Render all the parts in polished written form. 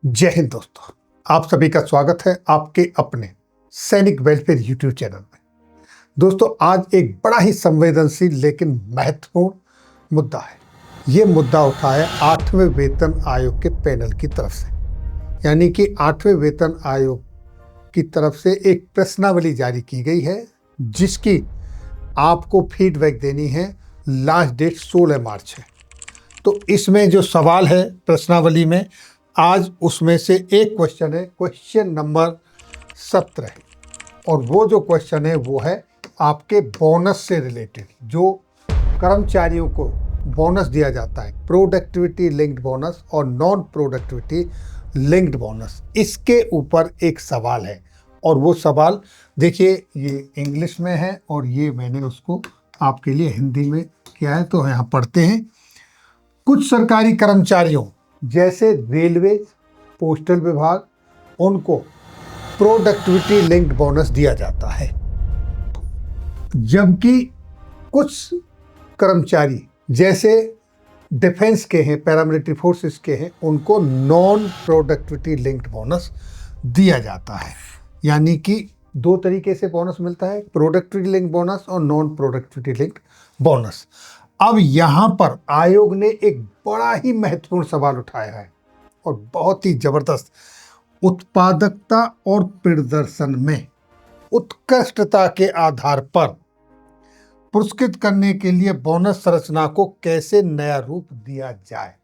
जय हिंद दोस्तों, आप सभी का स्वागत है आपके अपने सैनिक वेलफेयर यूट्यूब चैनल में। दोस्तों, आज एक बड़ा ही संवेदनशील लेकिन महत्वपूर्ण मुद्दा है। ये मुद्दा उठा है 8वें वेतन आयोग के पैनल की तरफ से, यानी कि 8वें वेतन आयोग की तरफ से एक प्रश्नावली जारी की गई है, जिसकी आपको फीडबैक देनी है। लास्ट डेट 16 मार्च है। तो इसमें जो सवाल है प्रश्नावली में, आज उसमें से एक क्वेश्चन है, क्वेश्चन नंबर 17, और वो जो क्वेश्चन है वो है आपके बोनस से रिलेटेड। जो कर्मचारियों को बोनस दिया जाता है, प्रोडक्टिविटी लिंक्ड बोनस और नॉन प्रोडक्टिविटी लिंक्ड बोनस, इसके ऊपर एक सवाल है। और वो सवाल देखिए, ये इंग्लिश में है और ये मैंने उसको आपके लिए हिंदी में किया है, तो यहाँ पढ़ते हैं। कुछ सरकारी कर्मचारियों जैसे रेलवे, पोस्टल विभाग, उनको प्रोडक्टिविटी लिंक्ड बोनस दिया जाता है, जबकि कुछ कर्मचारी जैसे डिफेंस के हैं, पैरामिलिट्री फोर्सेस के हैं, उनको नॉन प्रोडक्टिविटी लिंक्ड बोनस दिया जाता है। यानी कि दो तरीके से बोनस मिलता है, प्रोडक्टिविटी लिंक्ड बोनस और नॉन प्रोडक्टिविटी लिंक्ड बोनस। अब यहाँ पर आयोग ने एक बड़ा ही महत्वपूर्ण सवाल उठाया है और बहुत ही जबरदस्त। उत्पादकता और प्रदर्शन में उत्कृष्टता के आधार पर पुरस्कृत करने के लिए बोनस संरचना को कैसे नया रूप दिया जाए।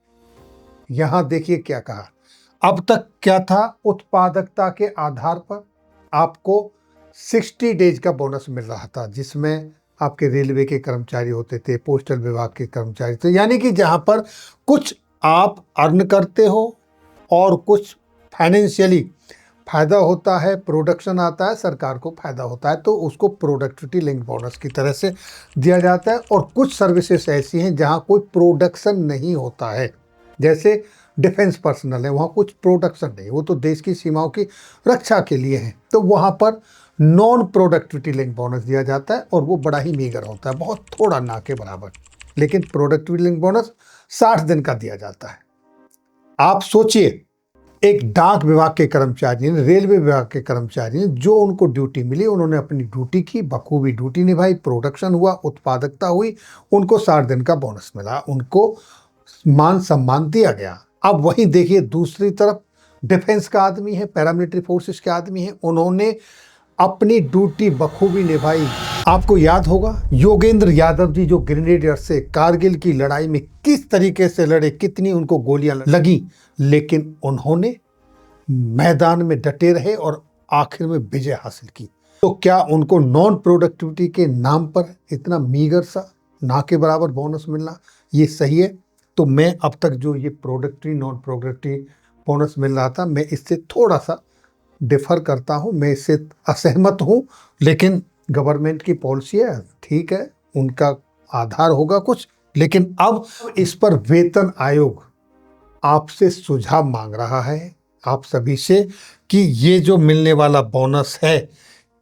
यहाँ देखिए क्या कहा। अब तक क्या था, उत्पादकता के आधार पर आपको 60 डेज का बोनस मिल रहा था, जिसमें आपके रेलवे के कर्मचारी होते थे, पोस्टल विभाग के कर्मचारी थे। यानी कि जहाँ पर कुछ आप अर्न करते हो और कुछ फाइनेंशियली फायदा होता है, प्रोडक्शन आता है, सरकार को फायदा होता है, तो उसको प्रोडक्टिविटी लिंक बोनस की तरह से दिया जाता है। और कुछ सर्विसेज ऐसी हैं जहाँ कोई प्रोडक्शन नहीं होता है, जैसे डिफेंस पर्सनल है, वहाँ कुछ प्रोडक्शन नहीं, वो तो देश की सीमाओं की रक्षा के लिए है, तो वहाँ पर नॉन प्रोडक्टिविटी लिंक बोनस दिया जाता है और वो बड़ा ही मीगर होता है, बहुत थोड़ा, ना के बराबर। लेकिन प्रोडक्टिविटी लिंक बोनस 60 दिन का दिया जाता है। आप सोचिए, एक डाक विभाग के कर्मचारी ने, रेलवे विभाग के कर्मचारी ने, जो उनको ड्यूटी मिली, उन्होंने अपनी ड्यूटी की, बखूबी ड्यूटी निभाई, प्रोडक्शन हुआ, उत्पादकता हुई, उनको 60 दिन का बोनस मिला, उनको मान सम्मान दिया गया। अब वहीं देखिए, दूसरी तरफ डिफेंस का आदमी है, पैरामिलिट्री फोर्सेस के आदमी है, उन्होंने अपनी ड्यूटी बखूबी निभाई। आपको याद होगा योगेंद्र यादव जी, जो ग्रेनेडियर से कारगिल की लड़ाई में किस तरीके से लड़े, कितनी उनको गोलियां लगी, लेकिन उन्होंने मैदान में डटे रहे और आखिर में विजय हासिल की। तो क्या उनको नॉन प्रोडक्टिविटी के नाम पर इतना मीगर सा, ना के बराबर बोनस मिलना ये सही है? तो मैं अब तक जो ये प्रोडक्टिविटी नॉन प्रोडक्टिविटी बोनस मिल रहा था, मैं इससे थोड़ा सा डिफर करता हूँ, मैं इससे असहमत हूँ। लेकिन गवर्नमेंट की पॉलिसी है, ठीक है, उनका आधार होगा कुछ। लेकिन अब इस पर वेतन आयोग आपसे सुझाव मांग रहा है, आप सभी से, कि ये जो मिलने वाला बोनस है,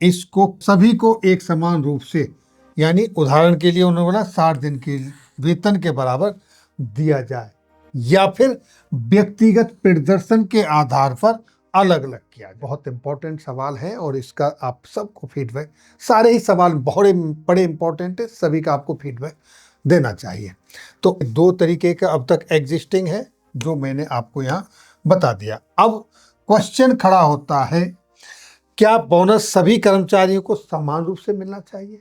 इसको सभी को एक समान रूप से, यानी उदाहरण के लिए उन्होंने बोला 60 दिन के वेतन के बराबर दिया जाए, या फिर व्यक्तिगत प्रदर्शन के आधार पर अलग अलग किया। बहुत इंपॉर्टेंट सवाल है और इसका आप सबको फीडबैक, सारे ही सवाल बड़े इंपॉर्टेंट है, सभी का आपको फीडबैक देना चाहिए। तो दो तरीके का अब तक एग्जिस्टिंग है, जो मैंने आपको यहाँ बता दिया। अब क्वेश्चन खड़ा होता है, क्या बोनस सभी कर्मचारियों को समान रूप से मिलना चाहिए,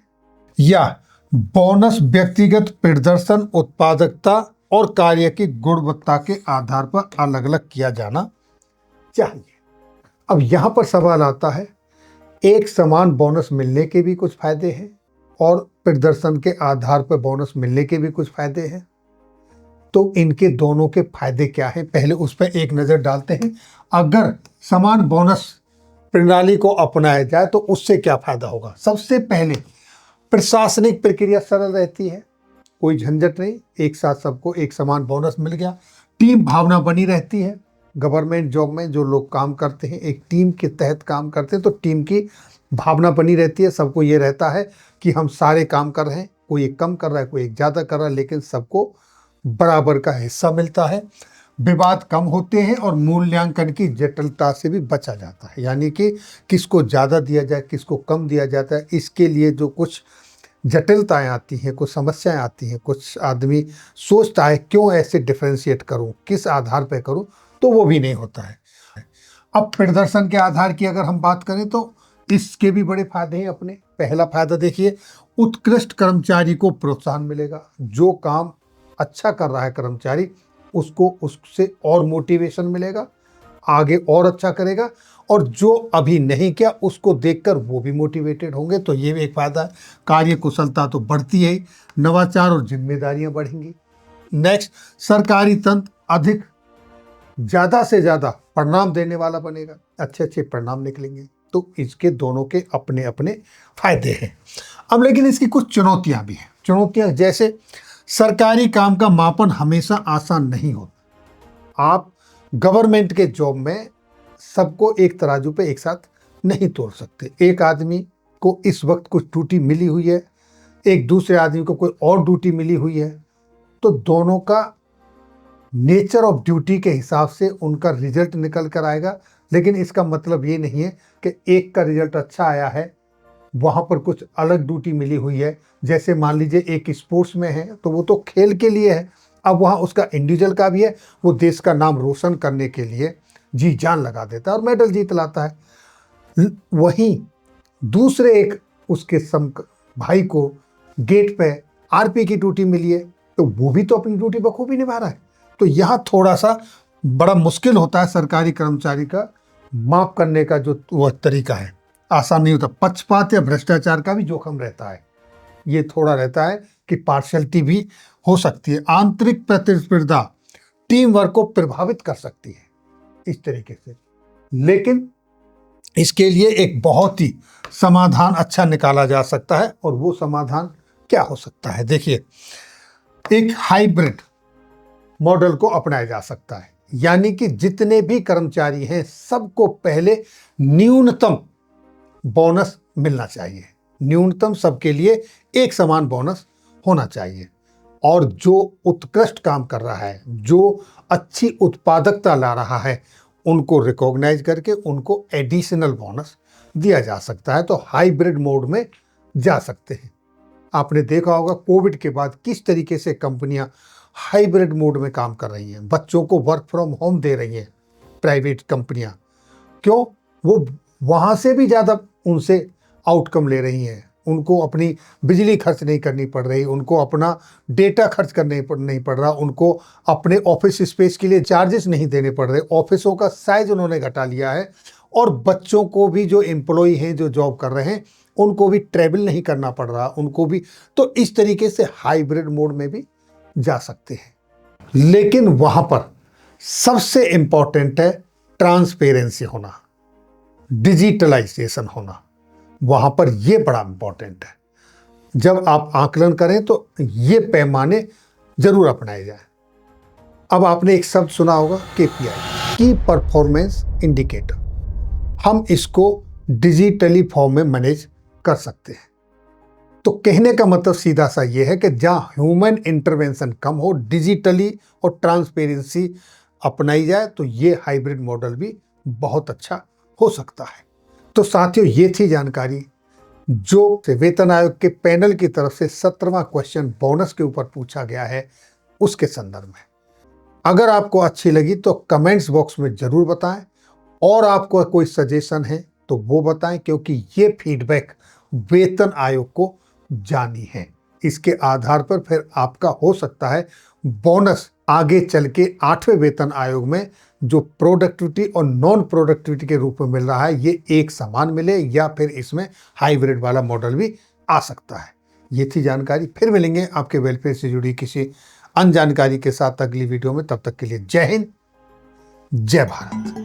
या बोनस व्यक्तिगत प्रदर्शन, उत्पादकता और कार्य की गुणवत्ता के आधार पर अलग अलग किया जाना चाहिए? अब यहाँ पर सवाल आता है, एक समान बोनस मिलने के भी कुछ फायदे हैं और प्रदर्शन के आधार पर बोनस मिलने के भी कुछ फायदे हैं। तो इनके दोनों के फायदे क्या हैं, पहले उस पर एक नज़र डालते हैं। अगर समान बोनस प्रणाली को अपनाया जाए तो उससे क्या फायदा होगा। सबसे पहले, प्रशासनिक प्रक्रिया सरल रहती है, कोई झंझट नहीं, एक साथ सबको एक समान बोनस मिल गया। टीम भावना बनी रहती है। गवर्नमेंट जॉब में जो लोग काम करते हैं, एक टीम के तहत काम करते हैं, तो टीम की भावना बनी रहती है। सबको ये रहता है कि हम सारे काम कर रहे हैं, कोई एक कम कर रहा है, कोई एक ज़्यादा कर रहा है, लेकिन सबको बराबर का हिस्सा मिलता है। विवाद कम होते हैं और मूल्यांकन की जटिलता से भी बचा जाता है। यानी कि किसको ज़्यादा दिया जाए, किसको कम दिया जाता है, इसके लिए जो कुछ जटिलताएं आती हैं, कुछ समस्याएं आती हैं, कुछ आदमी सोचता है क्यों ऐसे डिफरेंशिएट करूं, किस आधार पर करूं, तो वो भी नहीं होता है। अब प्रदर्शन के आधार की अगर हम बात करें तो इसके भी बड़े फायदे हैं अपने। पहला फायदा देखिए, उत्कृष्ट कर्मचारी को प्रोत्साहन मिलेगा। जो काम अच्छा कर रहा है कर्मचारी, उसको उससे और मोटिवेशन मिलेगा, आगे और अच्छा करेगा, और जो अभी नहीं किया उसको देखकर वो भी मोटिवेटेड होंगे। तो ये भी एक फायदा है। कार्य कुशलता तो बढ़ती है, नवाचार और जिम्मेदारियां बढ़ेंगी। नेक्स्ट, सरकारी तंत्र अधिक ज़्यादा से ज़्यादा परिणाम देने वाला बनेगा, अच्छे अच्छे परिणाम निकलेंगे। तो इसके दोनों के अपने अपने फायदे हैं। अब लेकिन इसकी कुछ चुनौतियां भी हैं। चुनौतियां जैसे सरकारी काम का मापन हमेशा आसान नहीं होता। आप गवर्नमेंट के जॉब में सबको एक तराजू पे एक साथ नहीं तोल सकते। एक आदमी को इस वक्त कुछ ड्यूटी मिली हुई है, एक दूसरे आदमी को कोई और ड्यूटी मिली हुई है, तो दोनों का नेचर ऑफ ड्यूटी के हिसाब से उनका रिजल्ट निकल कर आएगा। लेकिन इसका मतलब ये नहीं है कि एक का रिजल्ट अच्छा आया है, वहाँ पर कुछ अलग ड्यूटी मिली हुई है। जैसे मान लीजिए एक स्पोर्ट्स में है तो वो तो खेल के लिए है, अब वहाँ उसका इंडिविजुअल का भी है, वो देश का नाम रोशन करने के लिए जी जान लगा देता है और मेडल जीत लाता है। वहीं दूसरे एक उसके भाई को गेट पे आरपी की ड्यूटी मिली है, तो वो भी तो अपनी ड्यूटी बखूबी निभा रहा है। तो यहाँ थोड़ा सा बड़ा मुश्किल होता है सरकारी कर्मचारी का माप करने का जो वह तरीका है, आसान नहीं होता। पक्षपात या भ्रष्टाचार का भी जोखिम रहता है। ये थोड़ा रहता है कि पार्शियलिटी भी हो सकती है। आंतरिक प्रतिस्पर्धा टीम वर्क को प्रभावित कर सकती है इस तरीके से। लेकिन इसके लिए एक बहुत ही समाधान अच्छा निकाला जा सकता है, और वो समाधान क्या हो सकता है? देखिए, एक हाइब्रिड मॉडल को अपनाया जा सकता है। यानी कि जितने भी कर्मचारी हैं सबको पहले न्यूनतम बोनस मिलना चाहिए। न्यूनतम सबके लिए एक समान बोनस होना चाहिए, और जो उत्कृष्ट काम कर रहा है, जो अच्छी उत्पादकता ला रहा है, उनको रिकॉग्नाइज करके उनको एडिशनल बोनस दिया जा सकता है। तो हाइब्रिड मोड में जा सकते हैं। आपने देखा होगा कोविड के बाद किस तरीके से कंपनियां हाइब्रिड मोड में काम कर रही हैं। बच्चों को वर्क फ्रॉम होम दे रही हैं प्राइवेट कंपनियां। क्यों? वो वहाँ से भी ज़्यादा उनसे आउटकम ले रही हैं। उनको अपनी बिजली खर्च नहीं करनी पड़ रही, उनको अपना डेटा खर्च करने नहीं पड़ रहा, उनको अपने ऑफिस स्पेस के लिए चार्जेस नहीं देने पड़ रहे, ऑफिसों का साइज उन्होंने घटा लिया है, और बच्चों को भी जो एम्प्लॉय हैं जो जॉब कर रहे हैं उनको भी ट्रैवल नहीं करना पड़ रहा, उनको भी। तो इस तरीके से हाइब्रिड मोड में भी जा सकते हैं। लेकिन वहाँ पर सबसे इम्पॉर्टेंट है ट्रांसपेरेंसी होना, डिजिटलाइजेशन होना। वहाँ पर ये बड़ा इम्पॉर्टेंट है। जब आप आकलन करें तो ये पैमाने जरूर अपनाए जाए। अब आपने एक शब्द सुना होगा KPI, की परफॉर्मेंस इंडिकेटर। हम इसको डिजिटली फॉर्म में मैनेज कर सकते हैं। तो कहने का मतलब सीधा सा ये है कि जहाँ ह्यूमन इंटरवेंशन कम हो, डिजिटली और ट्रांसपेरेंसी अपनाई जाए, तो ये हाइब्रिड मॉडल भी बहुत अच्छा हो सकता है। तो साथियों, ये थी जानकारी जो वेतन आयोग के पैनल की तरफ से 17वां क्वेश्चन बोनस के ऊपर पूछा गया है, उसके संदर्भ में। अगर आपको अच्छी लगी तो कमेंट्स बॉक्स में जरूर बताएं, और आपको कोई सजेशन है तो वो बताएं, क्योंकि ये फीडबैक वेतन आयोग को जानी है। इसके आधार पर फिर आपका हो सकता है बोनस आगे चल के 8वें वेतन आयोग में जो प्रोडक्टिविटी और नॉन प्रोडक्टिविटी के रूप में मिल रहा है, ये एक समान मिले, या फिर इसमें हाइब्रिड वाला मॉडल भी आ सकता है। ये थी जानकारी। फिर मिलेंगे आपके वेलफेयर से जुड़ी किसी अन्य जानकारी के साथ अगली वीडियो में। तब तक के लिए जय हिंद, जय भारत।